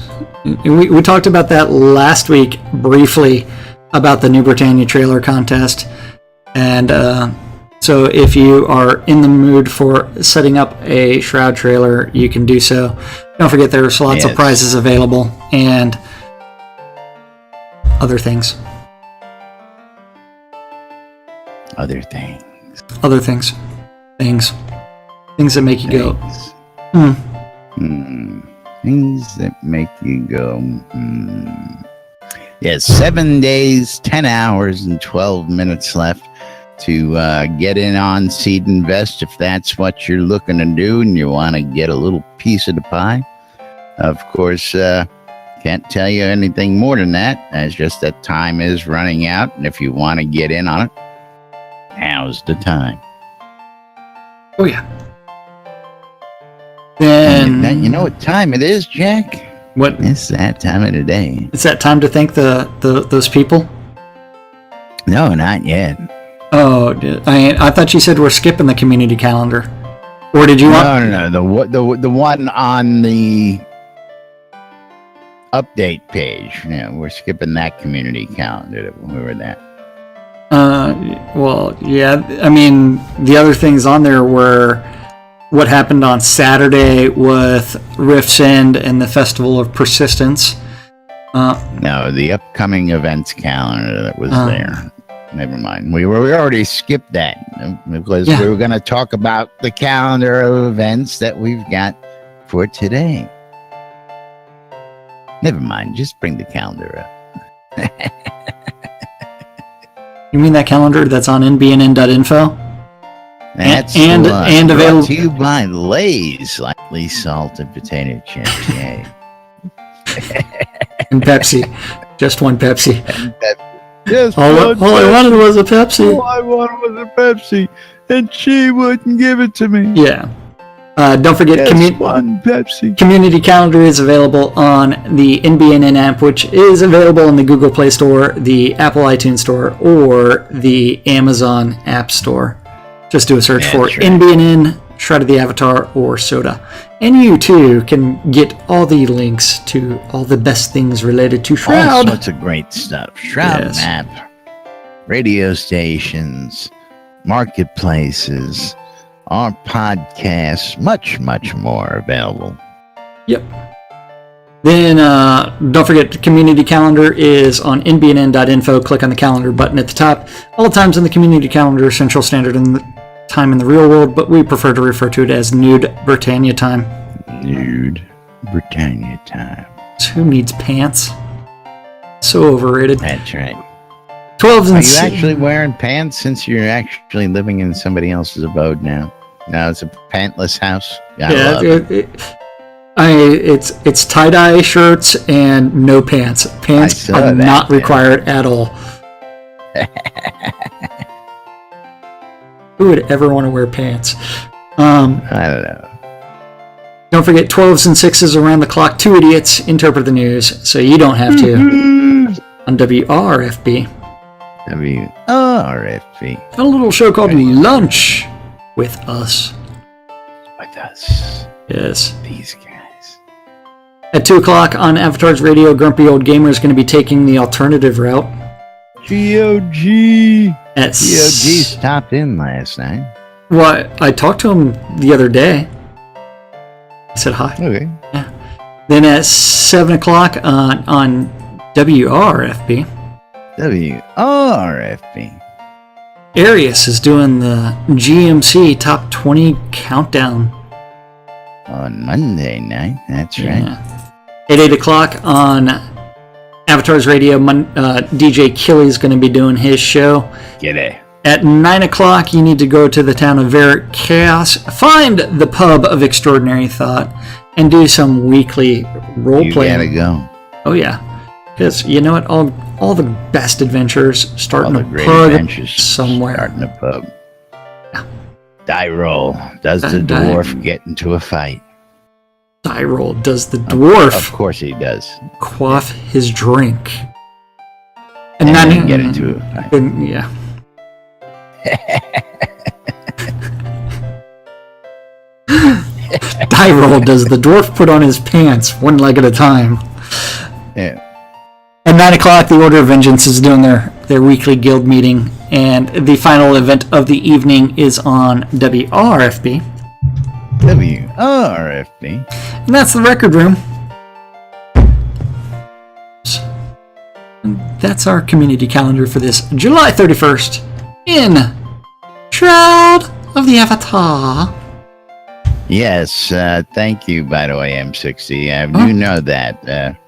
we talked about that last week briefly about the New Britannia trailer contest, and so if you are in the mood for setting up a Shroud trailer, you can do so. Don't forget there's lots of prizes available and other things. Things that make you go. Things that make you go. Yes, 7 days, 10 hours, and 12 minutes left to get in on Seed Invest if that's what you're looking to do and you want to get a little piece of the pie. Of course, can't tell you anything more than that. It's just that time is running out, and if you want to get in on it, now's the time. Oh yeah. Then you know what time it is, Jack? What? It's that time of the day. It's that time to thank those people? No, not yet. Oh, I thought you said we're skipping the community calendar, or did you want? No. The one on the update page. Yeah, we're skipping that community calendar. We were that. Well, yeah. I mean, the other things on there were what happened on Saturday with Rift's End and the Festival of Persistence. No, the upcoming events calendar that was there. Never mind. We already skipped that because we were going to talk about the calendar of events that we've got for today. Never mind. Just bring the calendar up. You mean that calendar that's on nbnn.info? That's and available to you by Lay's lightly salted potato chips. Yay. And Pepsi. Just one Pepsi. Just all I wanted was a Pepsi. All I wanted was a Pepsi, and she wouldn't give it to me. Yeah. Don't forget, one Pepsi. Community Calendar is available on the NBNN app, which is available in the Google Play Store, the Apple iTunes Store, or the Amazon App Store. Just do a search for NBNN, Shroud of the Avatar, or Soda. And you, too, can get all the links to all the best things related to Shroud. All sorts of great stuff. Shroud map, radio stations, marketplaces, our podcasts, much, much more available. Yep. Then don't forget, Community Calendar is on nbnn.info. Click on the calendar button at the top. All times in the Community Calendar, Central Standard Time in the real world, but we prefer to refer to it as Nude Britannia time. Nude Britannia time. Who needs pants? So overrated. That's right. 12s and Are you actually wearing pants since you're actually living in somebody else's abode now? No, it's a pantless house. It's tie-dye shirts and no pants. Pants are not required at all. Who would ever want to wear pants? I don't know. Don't forget 12s and 6s around the clock. Two idiots interpret the news, so you don't have to. On WRFB. WRFB. A little show called Lunch with Us. With us. Yes. These guys. At 2 o'clock on Avatar's Radio, Grumpy Old Gamer is going to be taking the alternative route. GOG. GOG stopped in last night. Well, I talked to him the other day. I said hi. Okay. Yeah. Then at 7 o'clock on WRFB. WRFB. Arius is doing the GMC Top 20 Countdown. On Monday night. That's right. At 8 o'clock on Avatar's Radio, DJ Killy is going to be doing his show. G'day. At 9 o'clock, you need to go to the town of Verritt Chaos, find the pub of Extraordinary Thought, and do some weekly role-playing. You gotta go. Oh, yeah. Because, you know what? All the best adventures start in a pub somewhere. Start in a pub. Yeah. Die roll. Does the dwarf get into a fight? Die roll. Does the dwarf... Of course he does. Quaff his drink. And then get into a fight. Yeah. Die roll. Does the dwarf put on his pants one leg at a time? Yeah. At 9 o'clock, the Order of Vengeance is doing their weekly guild meeting, and the final event of the evening is on WRFB. WRFB. And that's the Record Room. And that's our community calendar for this July 31st in Shroud of the Avatar. Yes, thank you, by the way, M60. I do know that.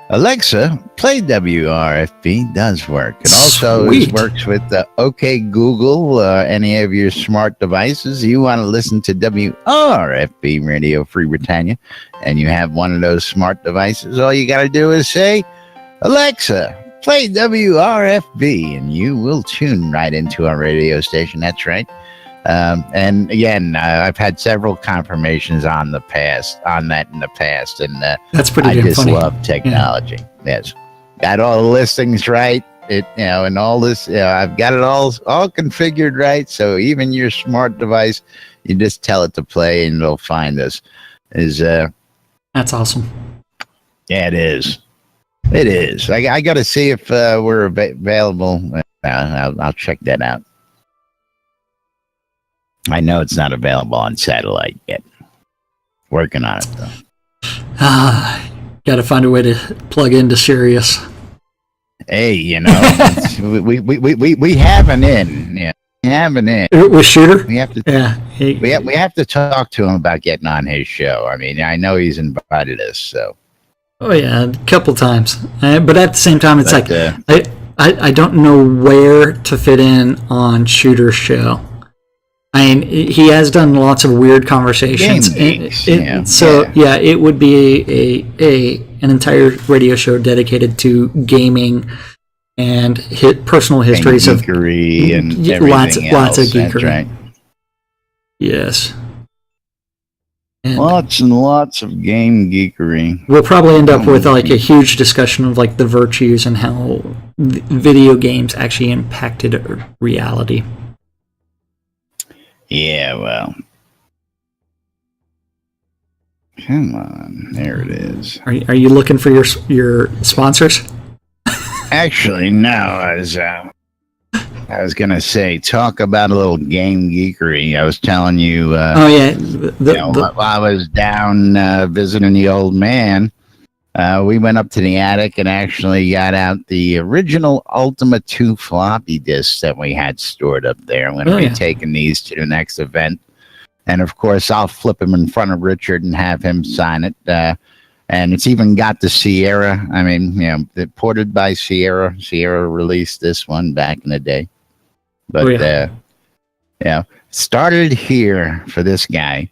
Alexa, play WRFB does work. It also works with OK Google, any of your smart devices. You want to listen to WRFB Radio Free Britannia, and you have one of those smart devices. All you got to do is say, Alexa, play WRFB, and you will tune right into our radio station. That's right. And again, I've had several confirmations on that in the past, and that's pretty I damn just funny. love technology. Yeah. Yes, got all the listings right. And all this, I've got it all configured right. So even your smart device, you just tell it to play, and it'll find us. That's awesome. Yeah, it is. It is. I got to see if we're available. I'll check that out. I know it's not available on satellite yet. Working on it though. Got to find a way to plug into Sirius. Hey, we have an in. Yeah, we have an in. With Shooter? We have to. Yeah. We have to talk to him about getting on his show. I mean, I know he's invited us, so. Oh yeah, a couple times. But at the same time, it's But, like I don't know where to fit in on Shooter's show. I mean, he has done lots of weird conversations. It would be an entire radio show dedicated to gaming and personal histories and geekery of and everything lots of else. geekery. That's right. Yes. And Lots and lots of game geekery. we'll probably end up with like a huge discussion of like the virtues and how video games actually impacted reality. Yeah, well. Come on, there it is. Are you looking for your sponsors? Actually, no. I was gonna say, talk about a little game geekery. I was telling you. Oh yeah, while I was down visiting the old man, we went up to the attic and actually got out the original Ultima 2 floppy disks that we had stored up there. I'm going to be taking these to the next event. And, of course, I'll flip them in front of Richard and have him sign it. And it's even got the Sierra. I mean, ported by Sierra. Sierra released this one back in the day. But, started here for this guy.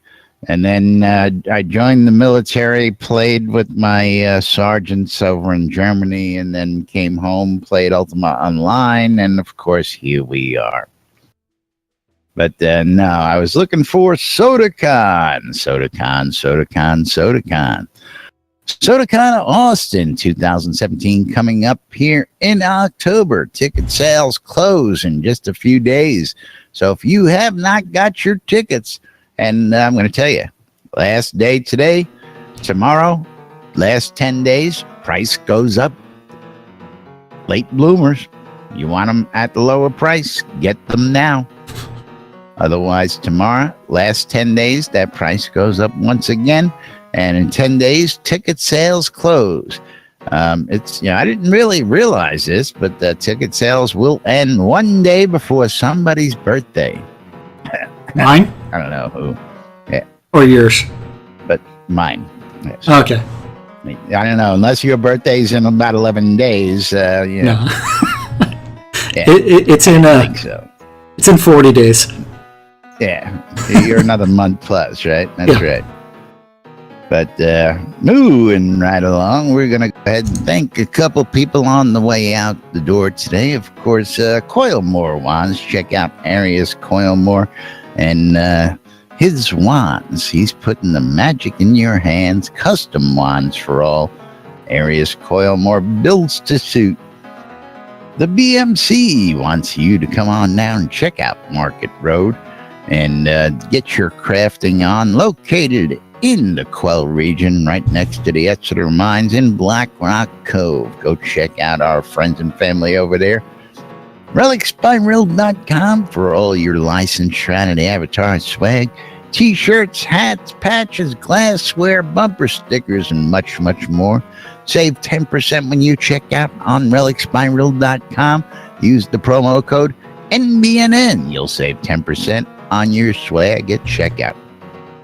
And then I joined the military, played with my sergeants over in Germany, and then came home, played Ultima Online, and of course, here we are. But no, I was looking for SodaCon Austin 2017 coming up here in October. Ticket sales close in just a few days. So if you have not got your tickets, and I'm going to tell you, last day today, tomorrow, last 10 days, price goes up. Late bloomers, you want them at the lower price, get them now. Otherwise, tomorrow, last 10 days, that price goes up once again. And in 10 days, ticket sales close. I didn't really realize this, but the ticket sales will end one day before somebody's birthday. Mine? I don't know who. Yeah. Or yours? But mine. Yes. Okay. I don't know. Unless your birthday's in about 11 days. No. Yeah, it's in. I think so. It's in 40 days. Yeah. You're another month plus, right? That's right. But moving right along, we're going to go ahead and thank a couple people on the way out the door today. Of course, Coilmore Wands. Check out Arius Coilmore and his wands. He's putting the magic in your hands. Custom wands for all. Arius Coilmore builds to suit. The BMC wants you to come on down and check out Market Road and get your crafting on. Located in the Quell region, right next to the Exeter Mines in Black Rock Cove. Go check out our friends and family over there. RelicsByReal.com for all your licensed Shroud Avatar swag. T-shirts, hats, patches, glassware, bumper stickers, and much, much more. Save 10% when you check out on RelicsByReal.com. Use the promo code NBNN. You'll save 10% on your swag at checkout.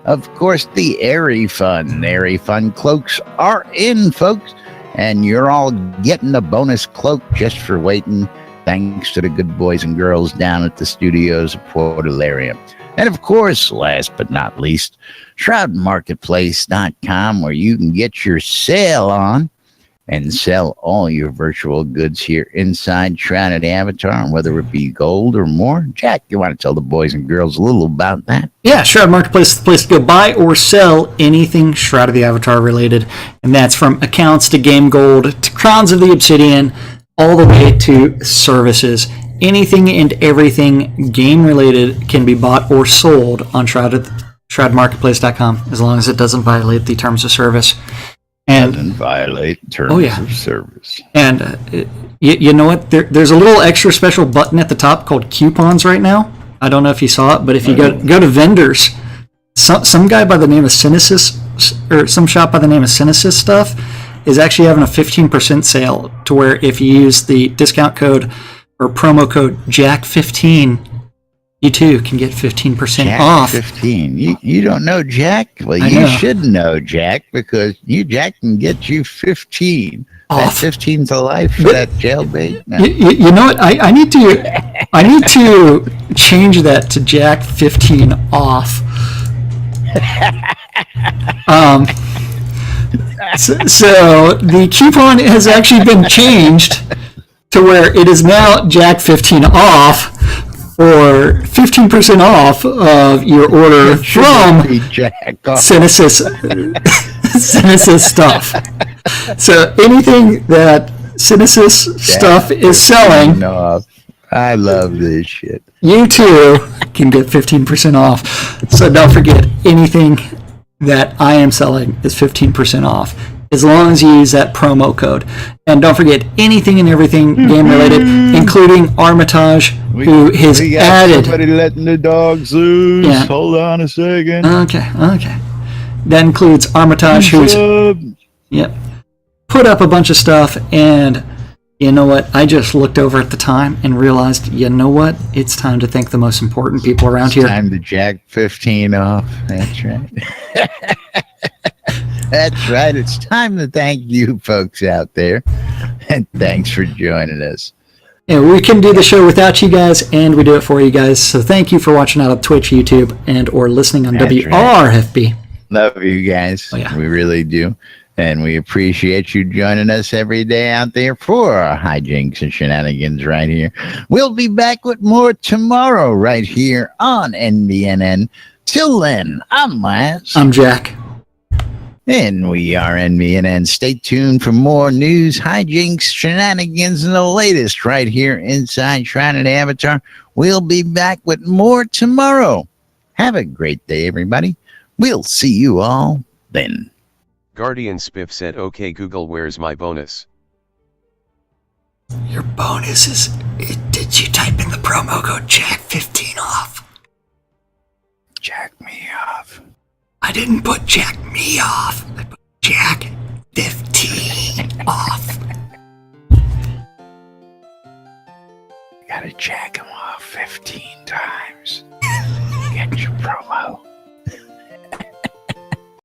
Of course, the Airy Fun. Airy Fun cloaks are in, folks. And you're all getting a bonus cloak just for waiting, thanks to the good boys and girls down at the studios of Portalaria. And of course, last but not least, ShroudMarketplace.com, where you can get your sale on and sell all your virtual goods here inside Shrouded Avatar, whether it be gold or more. Jack, you want to tell the boys and girls a little about that? Yeah, Shroud Marketplace is the place to go buy or sell anything Shroud of the Avatar related. And that's from accounts to game gold to crowns of the obsidian, all the way to services. Anything and everything game related can be bought or sold on ShroudMarketplace.com, as long as it doesn't violate the terms of service. And doesn't violate terms of service. And you know what? There's a little extra special button at the top called coupons right now. I don't know if you saw it, but if you go to vendors, some guy by the name of Synesis, or some shop by the name of Synesis stuff, is actually having a 15% sale, to where if you use the discount code or promo code Jack15, You too can get 15% Jack off. 15. You don't know Jack? Well, I you know. should know Jack, because Jack can get you 15. Off. That 15 to life for that jailbait. No. You know what? I need to change that to Jack 15 off. So the coupon has actually been changed to where it is now Jack 15 off for 15% off of your order from Senesis stuff. So anything that Senesis stuff is selling, I love this shit. you too can get 15% off. So don't forget, anything that I am selling is 15% off, as long as you use that promo code. And don't forget, anything and everything game related, including Armitage, who has added. Somebody letting the dogs loose. Yeah. Hold on a second. Okay. That includes Armitage, who's put up a bunch of stuff, and you know what? I just looked over at the time and realized, you know what? It's time to thank the most important people around here. Time to Jack 15 off. That's right. That's right. It's time to thank you folks out there. And thanks for joining us. Yeah, we couldn't do the show without you guys, and we do it for you guys. So thank you for watching out on Twitch, YouTube, and or listening on WRFB. Love you guys. Oh, yeah. We really do. And we appreciate you joining us every day out there for our hijinks and shenanigans right here. We'll be back with more tomorrow right here on NBNN. Till then, I'm Laz. I'm Jack. And we are NBNN. Stay tuned for more news, hijinks, shenanigans, and the latest right here inside Shroud and Avatar. We'll be back with more tomorrow. Have a great day, everybody. We'll see you all then. Guardian Spiff said, okay Google, where's my bonus? Your bonus is... Did you type in the promo code Jack15 off? Jack me off. I didn't put Jack me off. I put Jack 15 off. Gotta jack him off 15 times.